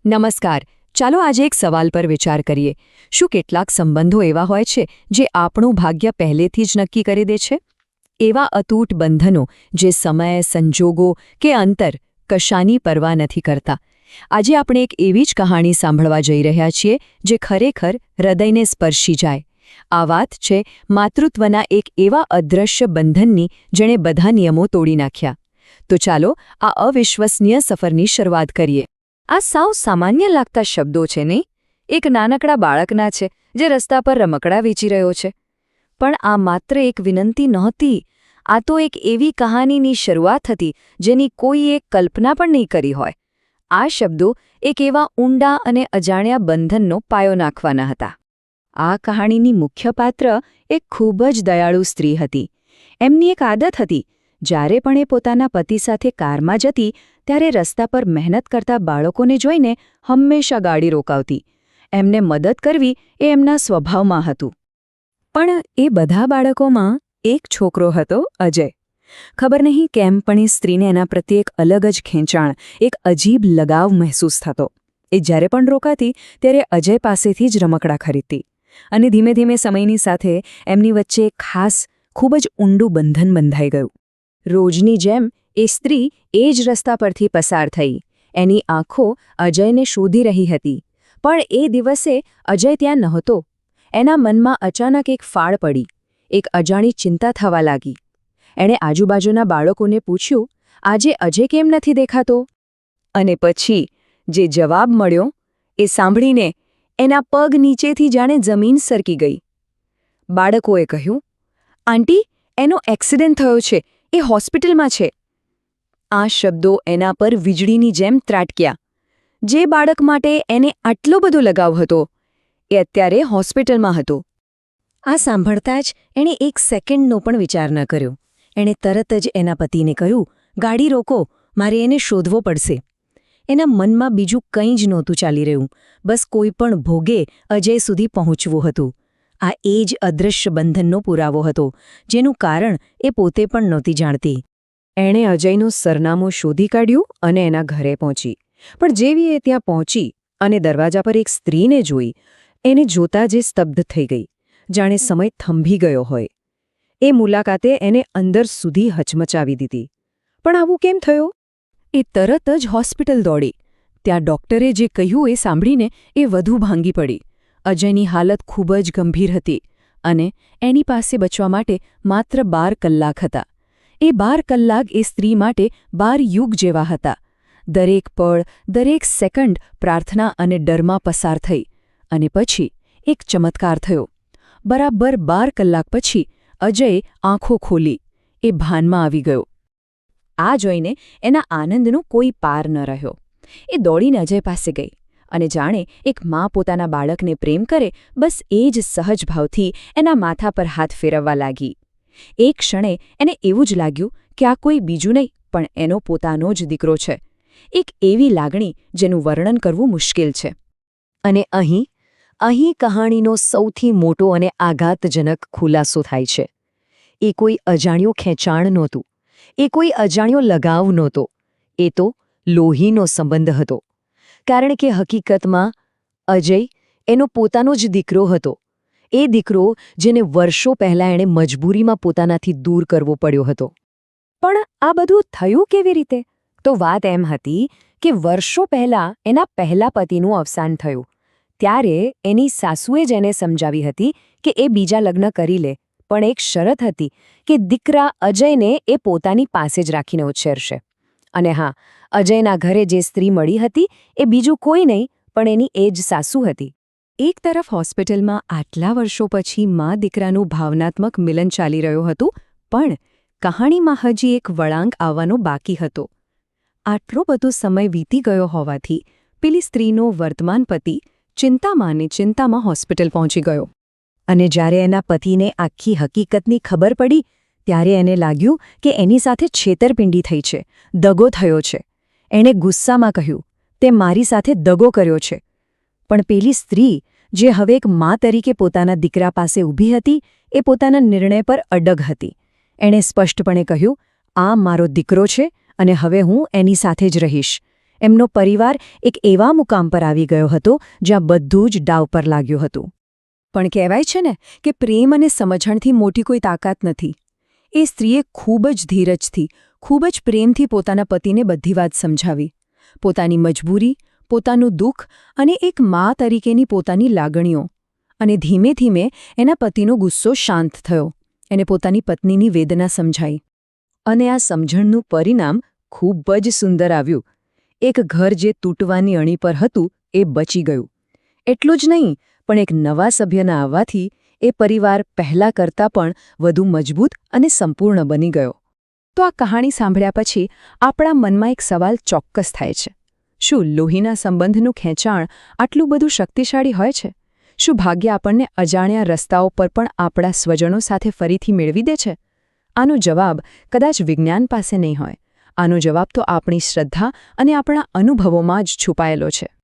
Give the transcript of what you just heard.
નમસ્કાર. ચાલો આજે એક સવાલ પર વિચાર કરીએ. શું કેટલાક સંબંધો એવા હોય છે જે આપણું ભાગ્ય પહેલેથી જ નક્કી કરી દે છે? એવા અતૂટ બંધનો જે સમય, સંજોગો કે અંતર કશાની પરવા નથી કરતા. આજે આપણે એક એવી જ કહાણી સાંભળવા જઈ રહ્યા છીએ જે ખરેખર હૃદયને સ્પર્શી જાય. આ વાત છે માતૃત્વના એક એવા અદૃશ્ય બંધનની જેણે બધા નિયમો તોડી નાખ્યા. તો ચાલો આ અવિશ્વસનીય સફરની શરૂઆત કરીએ. આ સાવ સામાન્ય લાગતા શબ્દો છે નહીં? એક નાનકડા બાળકના છે જે રસ્તા પર રમકડા વેચી રહ્યો છે. પણ આ માત્ર એક વિનંતી નહોતી. આ તો એક એવી કહાનીની શરૂઆત હતી જેની કોઈએ કલ્પના પણ નહીં કરી હોય. આ શબ્દો એક એવા ઊંડા અને અજાણ્યા બંધનનો પાયો નાખવાના હતા. આ કહાણીની મુખ્ય પાત્ર એક ખૂબ જ દયાળુ સ્ત્રી હતી. એમની એક આદત હતી. જ્યારે પણ એ પોતાના પતિ સાથે કારમાં જતી ત્યારે રસ્તા પર મહેનત કરતા બાળકોને જોઈને હંમેશા ગાડી રોકાવતી. એમને મદદ કરવી એ એમના સ્વભાવમાં હતું. પણ એ બધા બાળકોમાં એક છોકરો હતો, અજય. ખબર નહીં કેમ પણ એ સ્ત્રીને એના પ્રત્યે એક અલગ જ ખેંચાણ, એક અજીબ લગાવ મહેસૂસ થતો. એ જ્યારે પણ રોકાતી ત્યારે અજય પાસેથી જ રમકડા ખરીદતી. અને ધીમે ધીમે સમયની સાથે એમની વચ્ચે એક ખાસ, ખૂબ જ ઊંડું બંધન બંધાઈ ગયું. રોજની જેમ એ સ્ત્રી એ જ રસ્તા પરથી પસાર થઈ. એની આંખો અજયને શોધી રહી હતી. પણ એ દિવસે અજય ત્યાં નહોતો. એના મનમાં અચાનક એક ફાળ પડી. એક અજાણી ચિંતા થવા લાગી. એણે આજુબાજુના બાળકોને પૂછ્યું, આજે અજય કેમ નથી દેખાતો? અને પછી જે જવાબ મળ્યો એ સાંભળીને એના પગ નીચેથી જાણે જમીન સરકી ગઈ. બાળકોએ કહ્યું, આંટી, એનો એક્સિડન્ટ થયો છે, એ હોસ્પિટલમાં છે. આ શબ્દો એના પર વીજળીની જેમ ત્રાટક્યા. જે બાળક માટે એને આટલો બધો લગાવ હતો એ અત્યારે હોસ્પિટલમાં હતો. આ સાંભળતા જ એણે એક સેકન્ડનો પણ વિચાર ન કર્યો. એણે તરત જ એના પતિને કહ્યું, ગાડી રોકો, મારે એને શોધવો પડશે. એના મનમાં બીજું કંઈ જ નહોતું ચાલી રહ્યું. બસ કોઈ પણ ભોગે અજય સુધી પહોંચવું હતું. આ એ જ અદૃશ્ય બંધનનો પુરાવો હતો, જેનું કારણ એ પોતે પણ નહોતી જાણતી. એણે અજયનું સરનામું શોધી કાઢ્યું અને એના ઘરે પહોંચી. પણ જેવી એ ત્યાં પહોંચી અને દરવાજા પર એક સ્ત્રીને જોઈ, એને જોતાં જ સ્તબ્ધ થઈ ગઈ, જાણે સમય થંભી ગયો હોય. એ મુલાકાતે એને અંદર સુધી હચમચાવી દીધી. પણ આવું કેમ થયું? એ તરત જ હોસ્પિટલ દોડી. ત્યાં ડોક્ટરે જે કહ્યું એ સાંભળીને એ વધુ ભાંગી પડી. અજયની હાલત ખૂબ જ ગંભીર હતી અને એની પાસે બચવા માટે માત્ર 12 કલાક હતા. એ 12 કલાક એ સ્ત્રી માટે 12 યુગ જેવા હતા. દરેક પળ, દરેક સેકન્ડ પ્રાર્થના અને ડરમાં પસાર થઈ. અને પછી એક ચમત્કાર થયો. બરાબર 12 કલાક પછી અજય આંખો ખોલી. એ ભાનમાં આવી ગયો. આ જોઈને એના આનંદનો કોઈ પાર ન રહ્યો. એ દોડીને અજય પાસે ગઈ અને જાણે એક મા પોતાના બાળકને પ્રેમ કરે, બસ એ જ સહજ ભાવથી એના માથા પર હાથ ફેરવવા લાગી. એક ક્ષણે એને એવું જ લાગ્યું કે આ કોઈ બીજું નહીં પણ એનો પોતાનો જ દીકરો છે. એક એવી લાગણી જેનું વર્ણન કરવું મુશ્કેલ છે. અને અહીં કહાણીનો સૌથી મોટો અને આઘાતજનક ખુલાસો થાય છે. એ કોઈ અજાણ્યું ખેંચાણ નહોતું. એ કોઈ અજાણ્યો લગાવ નહોતો. એ તો લોહીનો સંબંધ હતો. કારણ કે હકીકતમાં અજય એનો પોતાનો જ દીકરો હતો. એ દીકરો જેને વર્ષો પહેલાં એણે મજબૂરીમાં પોતાનાથી દૂર કરવો પડ્યો હતો. પણ આ બધું થયું કેવી રીતે? તો વાત એમ હતી કે વર્ષો પહેલાં એના પહેલા પતિનું અવસાન થયું. ત્યારે એની સાસુએ જ એને સમજાવી હતી કે એ બીજા લગ્ન કરી લે, પણ એક શરત હતી કે દીકરા અજયને એ પોતાની પાસે જ રાખીને ઉછેરશે. અને હા, અજયના ઘરે જે સ્ત્રી મળી હતી એ બીજું કોઈ નહીં પણ એની એ જ સાસુ હતી. એક તરફ હોસ્પિટલમાં આટલા વર્ષો પછી મા દીકરાનું ભાવનાત્મક મિલન ચાલી રહ્યું હતું, પણ કહાણીમાં હજી એક વળાંક આવવાનો બાકી હતો. આટલો બધો સમય વીતી ગયો હોવાથી પેલી સ્ત્રીનો વર્તમાન પતિ ચિંતામાં ને ચિંતામાં હોસ્પિટલ પહોંચી ગયો. અને જ્યારે એના પતિને આખી હકીકતની ખબર પડી ત્યારે એને લાગ્યું કે એની સાથે છેતરપિંડી થઈ છે, દગો થયો છે. એણે ગુસ્સામાં કહ્યું, તે મારી સાથે દગો કર્યો છે. પણ પેલી સ્ત્રી જે હવે એક મા તરીકે પોતાના દીકરા પાસે ઊભી હતી એ પોતાના નિર્ણય પર અડગ હતી. એણે સ્પષ્ટપણે કહ્યું, આ મારો દીકરો છે અને હવે હું એની સાથે જ રહીશ. એમનો પરિવાર એક એવા મુકામ પર આવી ગયો હતો જ્યાં બધું જ દાવ પર લાગ્યું હતું. પણ કહેવાય છે ને કે પ્રેમ અને સમજણથી મોટી કોઈ તાકાત નથી. એ સ્ત્રીએ ખૂબ જ ધીરજથી, ખૂબ જ પ્રેમથી પોતાના પતિને બધી વાત સમજાવી. પોતાની મજબૂરી, પોતાનું દુઃખ અને એક મા તરીકેની પોતાની લાગણીઓ. અને ધીમે ધીમે એના પતિનો ગુસ્સો શાંત થયો. એને પોતાની પત્નીની વેદના સમજાઈ. અને આ સમજણનું પરિણામ ખૂબ જ સુંદર આવ્યું. એક ઘર જે તૂટવાની અણી પર હતું એ બચી ગયું. એટલું જ નહીં, પણ એક નવા સભ્યના આવવાથી એ પરિવાર પહેલાં કરતાં પણ વધુ મજબૂત અને સંપૂર્ણ બની ગયો. તો આ કહાણી સાંભળ્યા પછી આપણા મનમાં એક સવાલ ચોક્કસ થાય છે. શું લોહીના સંબંધનું ખેંચાણ આટલું બધું શક્તિશાળી હોય છે? શું ભાગ્ય આપણને અજાણ્યા રસ્તાઓ પર પણ આપણા સ્વજનો સાથે ફરીથી મેળવી દે છે? આનો જવાબ કદાચ વિજ્ઞાન પાસે નહીં હોય. આનો જવાબ તો આપણી શ્રદ્ધા અને આપણા અનુભવોમાં જ છુપાયેલો છે.